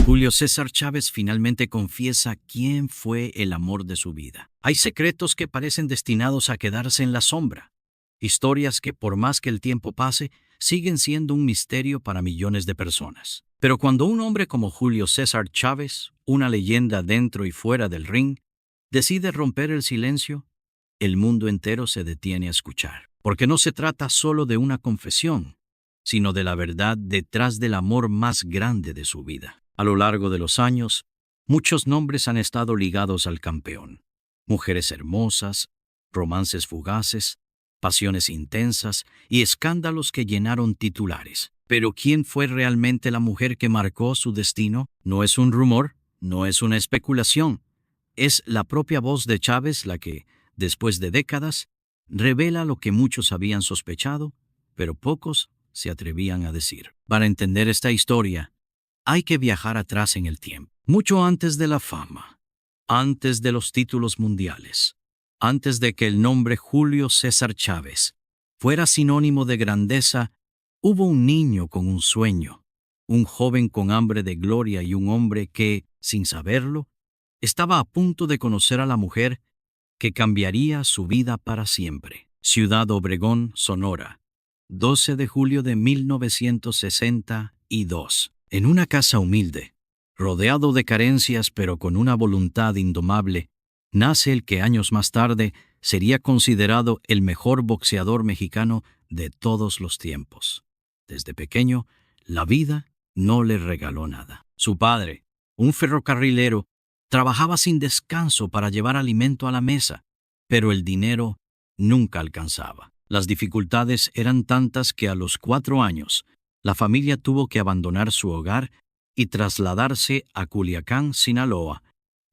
Julio César Chávez finalmente confiesa quién fue el amor de su vida. Hay secretos que parecen destinados a quedarse en la sombra. Historias que, por más que el tiempo pase, siguen siendo un misterio para millones de personas. Pero cuando un hombre como Julio César Chávez, una leyenda dentro y fuera del ring, decide romper el silencio, el mundo entero se detiene a escuchar. Porque no se trata solo de una confesión, sino de la verdad detrás del amor más grande de su vida. A lo largo de los años, muchos nombres han estado ligados al campeón. Mujeres hermosas, romances fugaces, pasiones intensas y escándalos que llenaron titulares. Pero ¿quién fue realmente la mujer que marcó su destino? No es un rumor, no es una especulación. Es la propia voz de Chávez la que, después de décadas, revela lo que muchos habían sospechado, pero pocos se atrevían a decir. Para entender esta historia, hay que viajar atrás en el tiempo, mucho antes de la fama, antes de los títulos mundiales, antes de que el nombre Julio César Chávez fuera sinónimo de grandeza. Hubo un niño con un sueño, un joven con hambre de gloria y un hombre que, sin saberlo, estaba a punto de conocer a la mujer que cambiaría su vida para siempre. Ciudad Obregón, Sonora, 12 de julio de 1962. En una casa humilde, rodeado de carencias pero con una voluntad indomable, nace el que años más tarde sería considerado el mejor boxeador mexicano de todos los tiempos. Desde pequeño, la vida no le regaló nada. Su padre, un ferrocarrilero, trabajaba sin descanso para llevar alimento a la mesa, pero el dinero nunca alcanzaba. Las dificultades eran tantas que a los 4 años, la familia tuvo que abandonar su hogar y trasladarse a Culiacán, Sinaloa,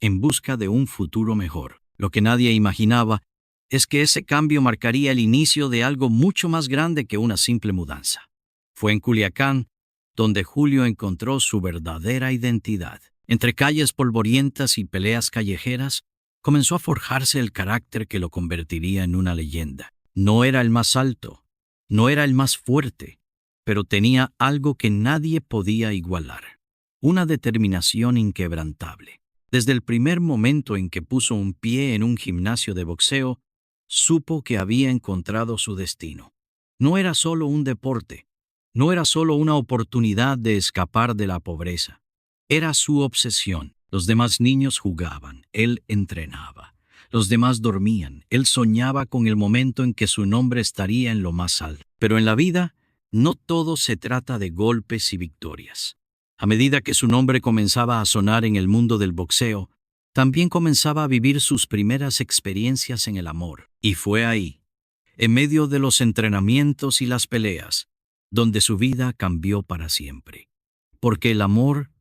en busca de un futuro mejor. Lo que nadie imaginaba es que ese cambio marcaría el inicio de algo mucho más grande que una simple mudanza. Fue en Culiacán donde Julio encontró su verdadera identidad. Entre calles polvorientas y peleas callejeras, comenzó a forjarse el carácter que lo convertiría en una leyenda. No era el más alto, no era el más fuerte, pero tenía algo que nadie podía igualar: una determinación inquebrantable. Desde el primer momento en que puso un pie en un gimnasio de boxeo, supo que había encontrado su destino. No era solo un deporte, no era solo una oportunidad de escapar de la pobreza. Era su obsesión. Los demás niños jugaban, él entrenaba. Los demás dormían, él soñaba con el momento en que su nombre estaría en lo más alto. Pero en la vida, no todo se trata de golpes y victorias. A medida que su nombre comenzaba a sonar en el mundo del boxeo, también comenzaba a vivir sus primeras experiencias en el amor. Y fue ahí, en medio de los entrenamientos y las peleas, donde su vida cambió para siempre. Porque el amor,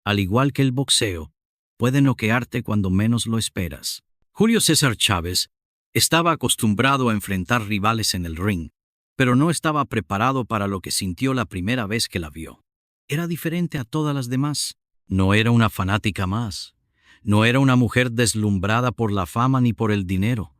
al igual que el boxeo, puede noquearte cuando menos lo esperas. Julio César Chávez estaba acostumbrado a enfrentar rivales en el ring, pero no estaba preparado para lo que sintió la primera vez que la vio. Era diferente a todas las demás. No era una fanática más. No era una mujer deslumbrada por la fama ni por el dinero.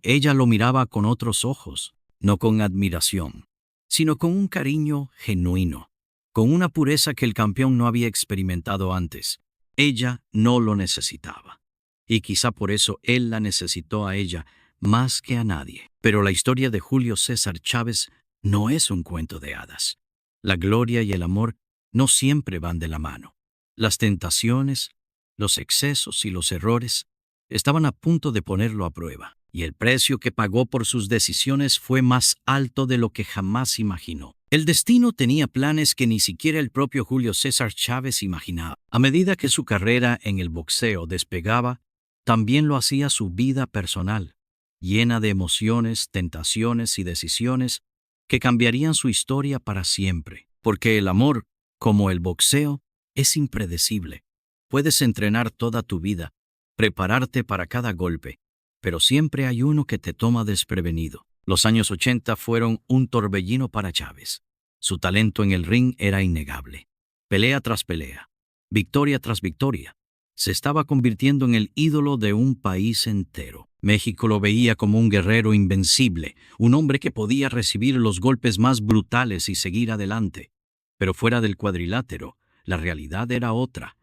Ella lo miraba con otros ojos, no con admiración, sino con un cariño genuino, con una pureza que el campeón no había experimentado antes. Ella no lo necesitaba, y quizá por eso él la necesitó a ella más que a nadie. Pero la historia de Julio César Chávez no es un cuento de hadas. La gloria y el amor no siempre van de la mano. Las tentaciones, los excesos y los errores estaban a punto de ponerlo a prueba, y el precio que pagó por sus decisiones fue más alto de lo que jamás imaginó. El destino tenía planes que ni siquiera el propio Julio César Chávez imaginaba. A medida que su carrera en el boxeo despegaba, también lo hacía su vida personal, llena de emociones, tentaciones y decisiones que cambiarían su historia para siempre. Porque el amor, como el boxeo, es impredecible. Puedes entrenar toda tu vida, prepararte para cada golpe, pero siempre hay uno que te toma desprevenido. Los años 80 fueron un torbellino para Chávez. Su talento en el ring era innegable. Pelea tras pelea, victoria tras victoria, se estaba convirtiendo en el ídolo de un país entero. México lo veía como un guerrero invencible, un hombre que podía recibir los golpes más brutales y seguir adelante. Pero fuera del cuadrilátero, la realidad era otra.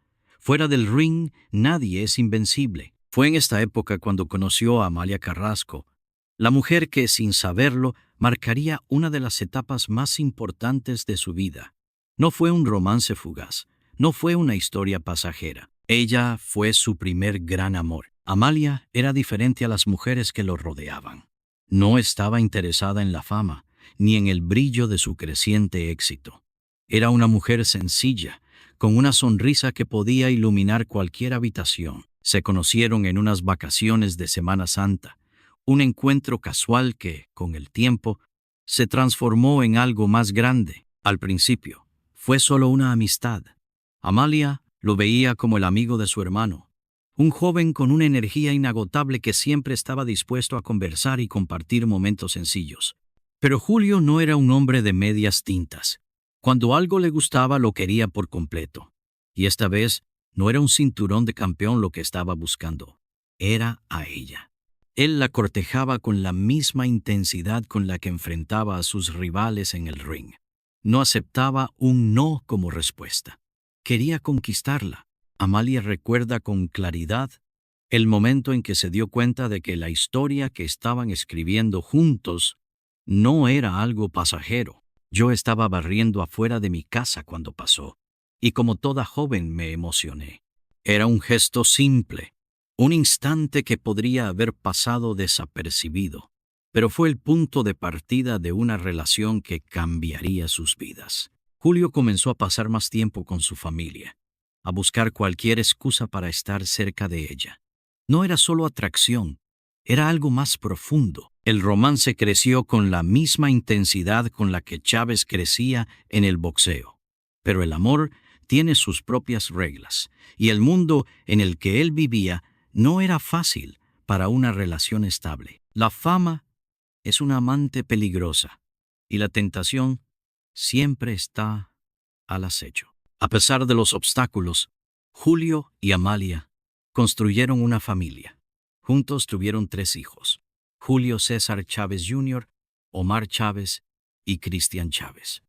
Fuera del ring, nadie es invencible. Fue en esta época cuando conoció a Amalia Carrasco, la mujer que, sin saberlo, marcaría una de las etapas más importantes de su vida. No fue un romance fugaz, no fue una historia pasajera. Ella fue su primer gran amor. Amalia era diferente a las mujeres que lo rodeaban. No estaba interesada en la fama, ni en el brillo de su creciente éxito. Era una mujer sencilla, con una sonrisa que podía iluminar cualquier habitación. Se conocieron en unas vacaciones de Semana Santa, un encuentro casual que, con el tiempo, se transformó en algo más grande. Al principio, fue solo una amistad. Amalia lo veía como el amigo de su hermano, un joven con una energía inagotable que siempre estaba dispuesto a conversar y compartir momentos sencillos. Pero Julio no era un hombre de medias tintas. Cuando algo le gustaba, lo quería por completo. Y esta vez no era un cinturón de campeón lo que estaba buscando. Era a ella. Él la cortejaba con la misma intensidad con la que enfrentaba a sus rivales en el ring. No aceptaba un no como respuesta. Quería conquistarla. Amalia recuerda con claridad el momento en que se dio cuenta de que la historia que estaban escribiendo juntos no era algo pasajero. Yo estaba barriendo afuera de mi casa cuando pasó, y como toda joven me emocioné. Era un gesto simple, un instante que podría haber pasado desapercibido, pero fue el punto de partida de una relación que cambiaría sus vidas. Julio comenzó a pasar más tiempo con su familia, a buscar cualquier excusa para estar cerca de ella. No era solo atracción, era algo más profundo. El romance creció con la misma intensidad con la que Chávez crecía en el boxeo. Pero el amor tiene sus propias reglas, y el mundo en el que él vivía no era fácil para una relación estable. La fama es una amante peligrosa, y la tentación siempre está al acecho. A pesar de los obstáculos, Julio y Amalia construyeron una familia. Juntos tuvieron 3 hijos: Julio César Chávez Jr., Omar Chávez y Cristian Chávez.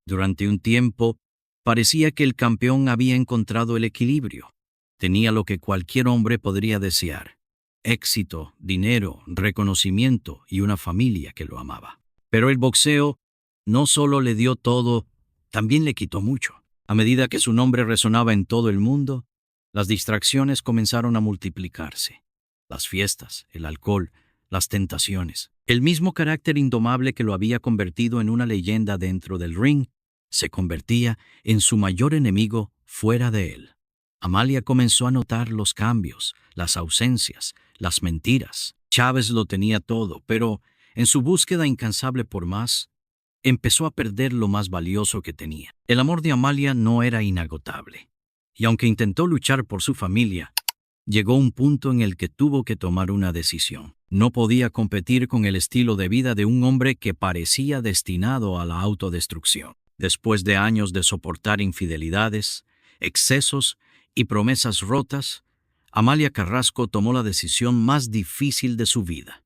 Durante un tiempo, parecía que el campeón había encontrado el equilibrio. Tenía lo que cualquier hombre podría desear: éxito, dinero, reconocimiento y una familia que lo amaba. Pero el boxeo no solo le dio todo, también le quitó mucho. A medida que su nombre resonaba en todo el mundo, las distracciones comenzaron a multiplicarse. Las fiestas, el alcohol, las tentaciones. El mismo carácter indomable que lo había convertido en una leyenda dentro del ring se convertía en su mayor enemigo fuera de él. Amalia comenzó a notar los cambios, las ausencias, las mentiras. Chávez lo tenía todo, pero en su búsqueda incansable por más, empezó a perder lo más valioso que tenía. El amor de Amalia no era inagotable, y aunque intentó luchar por su familia, llegó un punto en el que tuvo que tomar una decisión. No podía competir con el estilo de vida de un hombre que parecía destinado a la autodestrucción. Después de años de soportar infidelidades, excesos y promesas rotas, Amalia Carrasco tomó la decisión más difícil de su vida: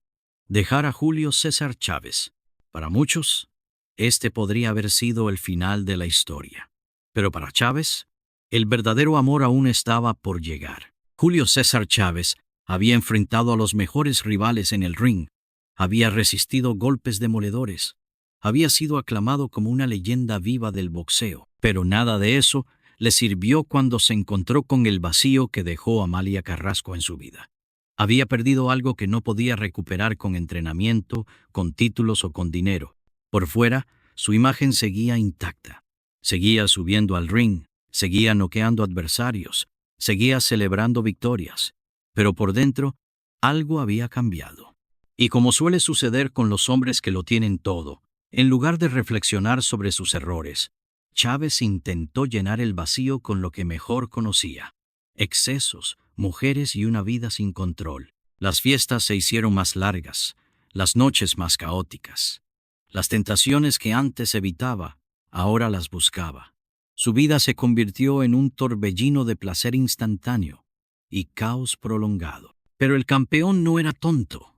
dejar a Julio César Chávez. Para muchos, este podría haber sido el final de la historia. Pero para Chávez, el verdadero amor aún estaba por llegar. Julio César Chávez había enfrentado a los mejores rivales en el ring, había resistido golpes demoledores, había sido aclamado como una leyenda viva del boxeo, pero nada de eso le sirvió cuando se encontró con el vacío que dejó Amalia Carrasco en su vida. Había perdido algo que no podía recuperar con entrenamiento, con títulos o con dinero. Por fuera, su imagen seguía intacta. Seguía subiendo al ring, seguía noqueando adversarios, seguía celebrando victorias, pero por dentro algo había cambiado. Y como suele suceder con los hombres que lo tienen todo, en lugar de reflexionar sobre sus errores, Chávez intentó llenar el vacío con lo que mejor conocía: excesos, mujeres y una vida sin control. Las fiestas se hicieron más largas, las noches más caóticas. Las tentaciones que antes evitaba, ahora las buscaba. Su vida se convirtió en un torbellino de placer instantáneo y caos prolongado. Pero el campeón no era tonto.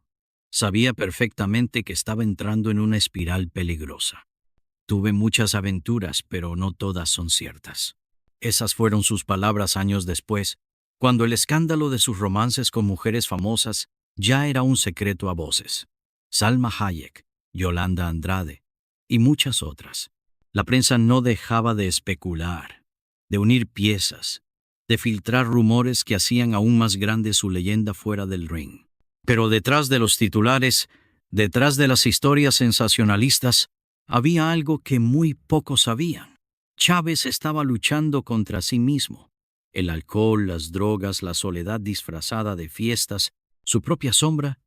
Sabía perfectamente que estaba entrando en una espiral peligrosa. Tuve muchas aventuras, pero no todas son ciertas. Esas fueron sus palabras años después, cuando el escándalo de sus romances con mujeres famosas ya era un secreto a voces. Salma Hayek, Yolanda Andrade y muchas otras. La prensa no dejaba de especular, de unir piezas, de filtrar rumores que hacían aún más grande su leyenda fuera del ring. Pero detrás de los titulares, detrás de las historias sensacionalistas, había algo que muy pocos sabían. Chávez estaba luchando contra sí mismo. El alcohol, las drogas, la soledad disfrazada de fiestas, su propia sombra,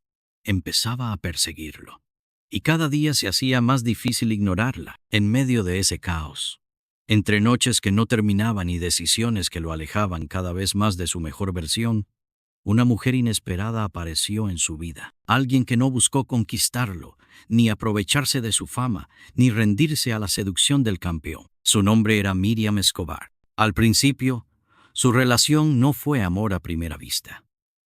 empezaba a perseguirlo. Y cada día se hacía más difícil ignorarla, en medio de ese caos. Entre noches que no terminaban y decisiones que lo alejaban cada vez más de su mejor versión, una mujer inesperada apareció en su vida. Alguien que no buscó conquistarlo, ni aprovecharse de su fama, ni rendirse a la seducción del campeón. Su nombre era Miriam Escobar. Al principio, su relación no fue amor a primera vista.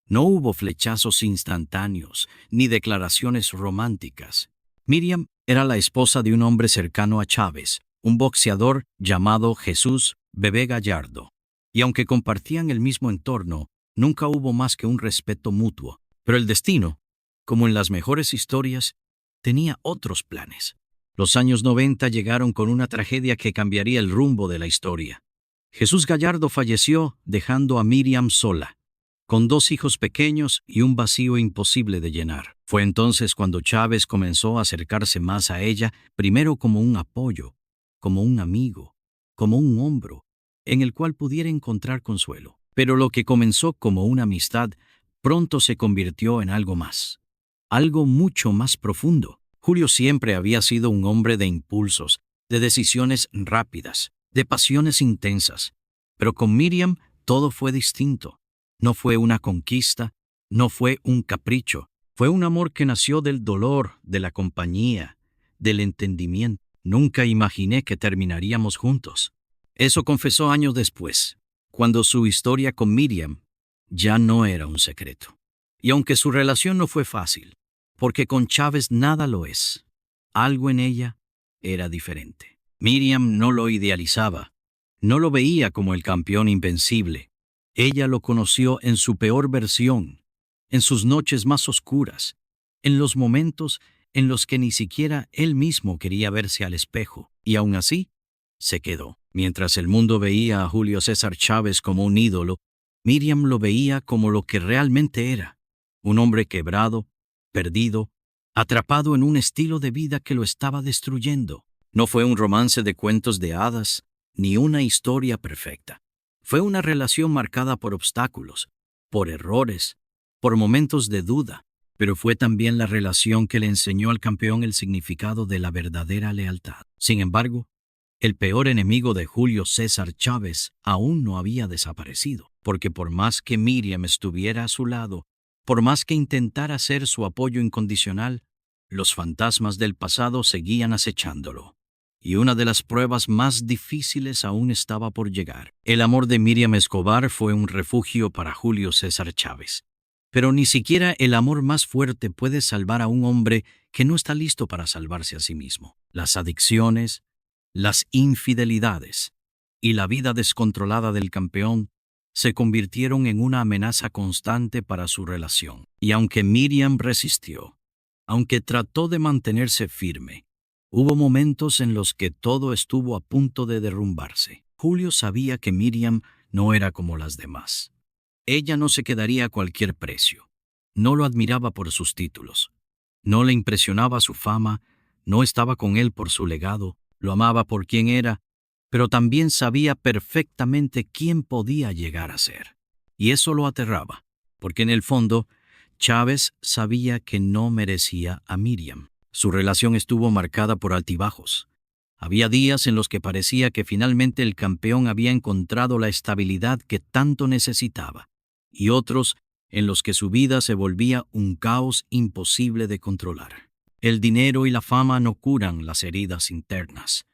No hubo flechazos instantáneos, ni declaraciones románticas. Miriam era la esposa de un hombre cercano a Chávez, un boxeador llamado Jesús Bebé Gallardo. Y aunque compartían el mismo entorno, nunca hubo más que un respeto mutuo. Pero el destino, como en las mejores historias, tenía otros planes. Los años 90 llegaron con una tragedia que cambiaría el rumbo de la historia. Jesús Gallardo falleció dejando a Miriam sola, con 2 hijos pequeños y un vacío imposible de llenar. Fue entonces cuando Chávez comenzó a acercarse más a ella, primero como un apoyo, como un amigo, como un hombro, en el cual pudiera encontrar consuelo. Pero lo que comenzó como una amistad, pronto se convirtió en algo más, algo mucho más profundo. Julio siempre había sido un hombre de impulsos, de decisiones rápidas, de pasiones intensas. Pero con Miriam todo fue distinto. No fue una conquista, no fue un capricho, fue un amor que nació del dolor, de la compañía, del entendimiento. Nunca imaginé que terminaríamos juntos. Eso confesó años después, cuando su historia con Miriam ya no era un secreto. Y aunque su relación no fue fácil, porque con Chávez nada lo es, algo en ella era diferente. Miriam no lo idealizaba, no lo veía como el campeón invencible. Ella lo conoció en su peor versión, en sus noches más oscuras, en los momentos en los que ni siquiera él mismo quería verse al espejo, y aún así, se quedó. Mientras el mundo veía a Julio César Chávez como un ídolo, Miriam lo veía como lo que realmente era, un hombre quebrado, perdido, atrapado en un estilo de vida que lo estaba destruyendo. No fue un romance de cuentos de hadas, ni una historia perfecta. Fue una relación marcada por obstáculos, por errores, por momentos de duda, pero fue también la relación que le enseñó al campeón el significado de la verdadera lealtad. Sin embargo, el peor enemigo de Julio César Chávez aún no había desaparecido, porque por más que Miriam estuviera a su lado, por más que intentara ser su apoyo incondicional, los fantasmas del pasado seguían acechándolo. Y una de las pruebas más difíciles aún estaba por llegar. El amor de Miriam Escobar fue un refugio para Julio César Chávez. Pero ni siquiera el amor más fuerte puede salvar a un hombre que no está listo para salvarse a sí mismo. Las adicciones, las infidelidades y la vida descontrolada del campeón se convirtieron en una amenaza constante para su relación. Y aunque Miriam resistió, aunque trató de mantenerse firme, hubo momentos en los que todo estuvo a punto de derrumbarse. Julio sabía que Miriam no era como las demás. Ella no se quedaría a cualquier precio. No lo admiraba por sus títulos. No le impresionaba su fama, no estaba con él por su legado, lo amaba por quien era, pero también sabía perfectamente quién podía llegar a ser. Y eso lo aterraba, porque en el fondo, Chávez sabía que no merecía a Miriam. Su relación estuvo marcada por altibajos. Había días en los que parecía que finalmente el campeón había encontrado la estabilidad que tanto necesitaba, y otros en los que su vida se volvía un caos imposible de controlar. El dinero y la fama no curan las heridas internas,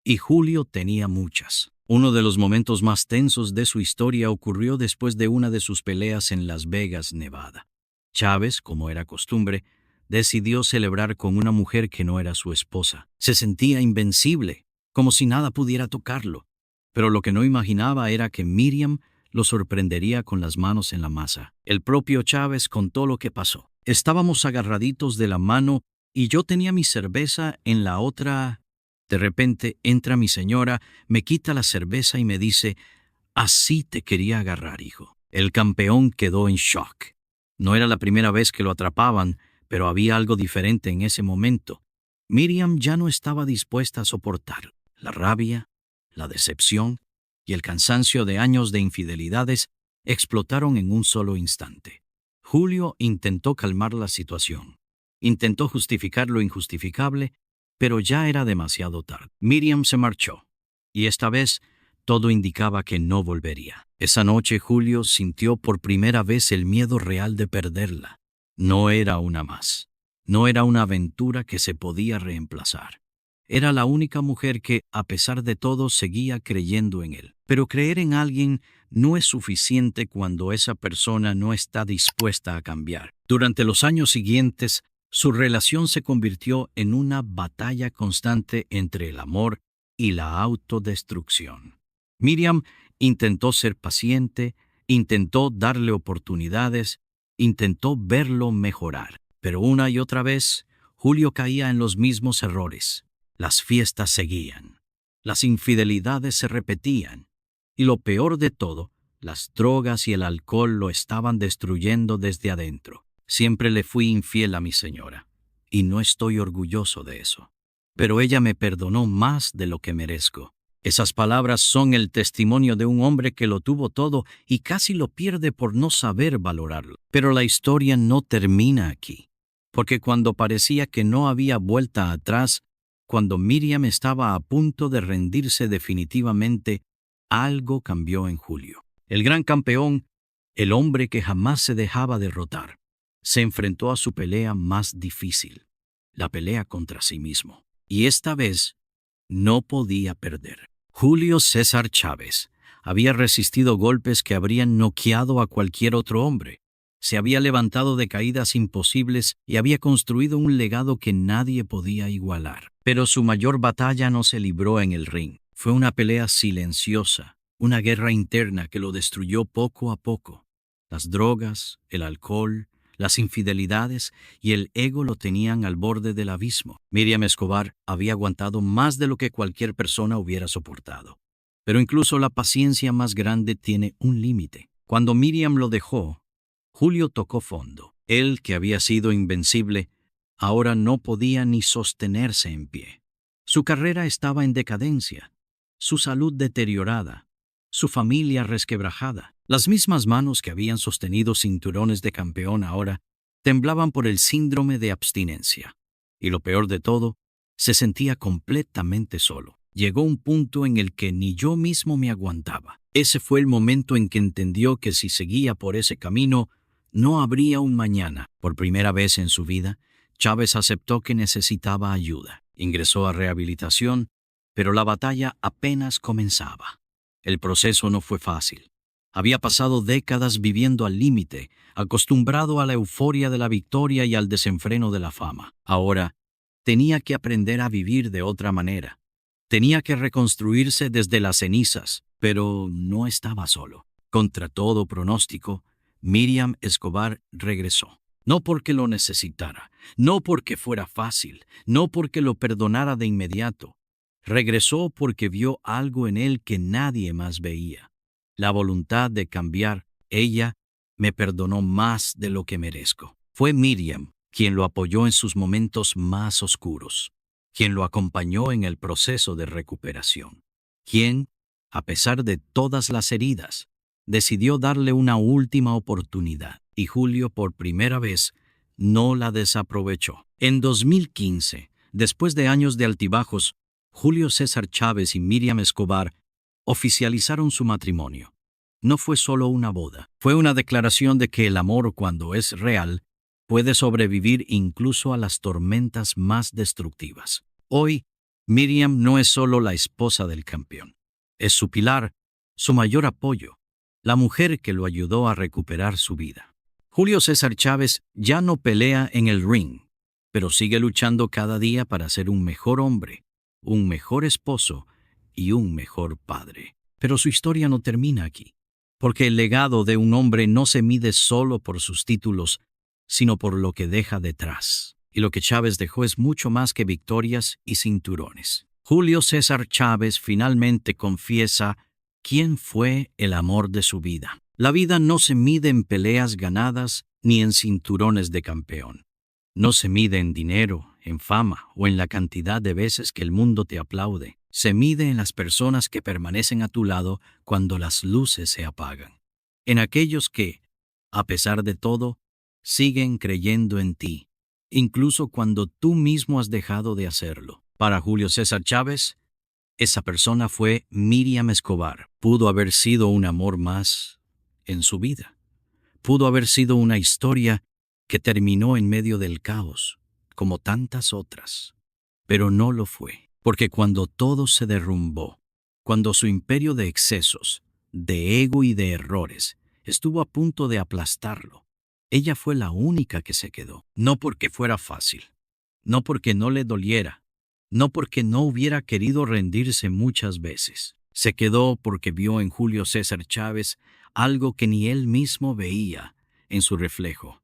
y Julio tenía muchas. Uno de los momentos más tensos de su historia ocurrió después de una de sus peleas en Las Vegas, Nevada. Chávez, como era costumbre, decidió celebrar con una mujer que no era su esposa. Se sentía invencible, como si nada pudiera tocarlo. Pero lo que no imaginaba era que Miriam lo sorprendería con las manos en la masa. El propio Chávez contó lo que pasó. Estábamos agarraditos de la mano y yo tenía mi cerveza en la otra. De repente entra mi señora, me quita la cerveza y me dice: así te quería agarrar, hijo. El campeón quedó en shock. No era la primera vez que lo atrapaban, pero había algo diferente en ese momento. Miriam ya no estaba dispuesta a soportar la rabia, la decepción y el cansancio de años de infidelidades explotaron en un solo instante. Julio intentó calmar la situación. Intentó justificar lo injustificable, pero ya era demasiado tarde. Miriam se marchó, y esta vez todo indicaba que no volvería. Esa noche Julio sintió por primera vez el miedo real de perderla. No era una más. No era una aventura que se podía reemplazar. Era la única mujer que, a pesar de todo, seguía creyendo en él. Pero creer en alguien no es suficiente cuando esa persona no está dispuesta a cambiar. Durante los años siguientes, su relación se convirtió en una batalla constante entre el amor y la autodestrucción. Miriam intentó ser paciente, intentó darle oportunidades, intentó verlo mejorar. Pero una y otra vez, Julio caía en los mismos errores. Las fiestas seguían, las infidelidades se repetían, y lo peor de todo, las drogas y el alcohol lo estaban destruyendo desde adentro. Siempre le fui infiel a mi señora, y no estoy orgulloso de eso. Pero ella me perdonó más de lo que merezco. Esas palabras son el testimonio de un hombre que lo tuvo todo y casi lo pierde por no saber valorarlo. Pero la historia no termina aquí, porque cuando parecía que no había vuelta atrás, cuando Miriam estaba a punto de rendirse definitivamente, algo cambió en Julio. El gran campeón, el hombre que jamás se dejaba derrotar, se enfrentó a su pelea más difícil, la pelea contra sí mismo. Y esta vez no podía perder. Julio César Chávez había resistido golpes que habrían noqueado a cualquier otro hombre. Se había levantado de caídas imposibles y había construido un legado que nadie podía igualar. Pero su mayor batalla no se libró en el ring. Fue una pelea silenciosa, una guerra interna que lo destruyó poco a poco. Las drogas, el alcohol, las infidelidades y el ego lo tenían al borde del abismo. Miriam Escobar había aguantado más de lo que cualquier persona hubiera soportado. Pero incluso la paciencia más grande tiene un límite. Cuando Miriam lo dejó, Julio tocó fondo. Él, que había sido invencible, ahora no podía ni sostenerse en pie. Su carrera estaba en decadencia, su salud deteriorada, su familia resquebrajada. Las mismas manos que habían sostenido cinturones de campeón ahora temblaban por el síndrome de abstinencia. Y lo peor de todo, se sentía completamente solo. Llegó un punto en el que ni yo mismo me aguantaba. Ese fue el momento en que entendió que si seguía por ese camino, no habría un mañana. Por primera vez en su vida, Chávez aceptó que necesitaba ayuda. Ingresó a rehabilitación, pero la batalla apenas comenzaba. El proceso no fue fácil. Había pasado décadas viviendo al límite, acostumbrado a la euforia de la victoria y al desenfreno de la fama. Ahora, tenía que aprender a vivir de otra manera. Tenía que reconstruirse desde las cenizas, pero no estaba solo. Contra todo pronóstico, Miriam Escobar regresó. No porque lo necesitara, no porque fuera fácil, no porque lo perdonara de inmediato. Regresó porque vio algo en él que nadie más veía. La voluntad de cambiar. Ella me perdonó más de lo que merezco. Fue Miriam quien lo apoyó en sus momentos más oscuros, quien lo acompañó en el proceso de recuperación, quien, a pesar de todas las heridas, decidió darle una última oportunidad. Y Julio, por primera vez, no la desaprovechó. En 2015, después de años de altibajos, Julio César Chávez y Miriam Escobar oficializaron su matrimonio. No fue solo una boda, fue una declaración de que el amor, cuando es real, puede sobrevivir incluso a las tormentas más destructivas. Hoy, Miriam no es solo la esposa del campeón, es su pilar, su mayor apoyo, la mujer que lo ayudó a recuperar su vida. Julio César Chávez ya no pelea en el ring, pero sigue luchando cada día para ser un mejor hombre, un mejor esposo y un mejor padre. Pero su historia no termina aquí, porque el legado de un hombre no se mide solo por sus títulos, sino por lo que deja detrás. Y lo que Chávez dejó es mucho más que victorias y cinturones. Julio César Chávez finalmente confiesa quién fue el amor de su vida. La vida no se mide en peleas ganadas ni en cinturones de campeón. No se mide en dinero, en fama o en la cantidad de veces que el mundo te aplaude. Se mide en las personas que permanecen a tu lado cuando las luces se apagan. En aquellos que, a pesar de todo, siguen creyendo en ti, incluso cuando tú mismo has dejado de hacerlo. Para Julio César Chávez, esa persona fue Miriam Escobar. Pudo haber sido un amor más en su vida. Pudo haber sido una historia que terminó en medio del caos, como tantas otras. Pero no lo fue, porque cuando todo se derrumbó, cuando su imperio de excesos, de ego y de errores estuvo a punto de aplastarlo, ella fue la única que se quedó. No porque fuera fácil, no porque no le doliera, no porque no hubiera querido rendirse muchas veces. Se quedó porque vio en Julio César Chávez algo que ni él mismo veía en su reflejo: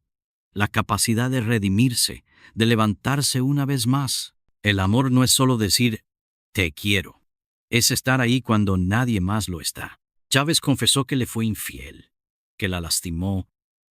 la capacidad de redimirse, de levantarse una vez más. El amor no es solo decir «te quiero», es estar ahí cuando nadie más lo está. Chávez confesó que le fue infiel, que la lastimó,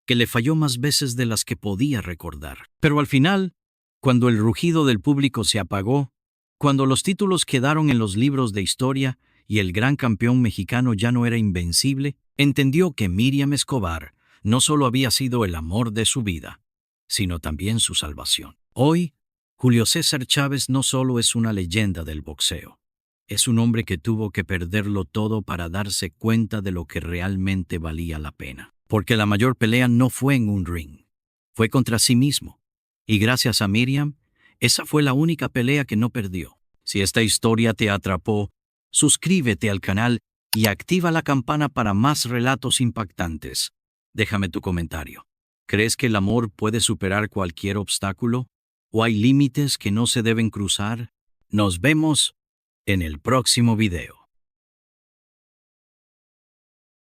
que le falló más veces de las que podía recordar. Pero al final, cuando el rugido del público se apagó, cuando los títulos quedaron en los libros de historia y el gran campeón mexicano ya no era invencible, entendió que Miriam Escobar no solo había sido el amor de su vida, sino también su salvación. Hoy, Julio César Chávez no solo es una leyenda del boxeo, es un hombre que tuvo que perderlo todo para darse cuenta de lo que realmente valía la pena. Porque la mayor pelea no fue en un ring, fue contra sí mismo. Y gracias a Miriam, esa fue la única pelea que no perdió. Si esta historia te atrapó, suscríbete al canal y activa la campana para más relatos impactantes. Déjame tu comentario. ¿Crees que el amor puede superar cualquier obstáculo? ¿O hay límites que no se deben cruzar? Nos vemos en el próximo video.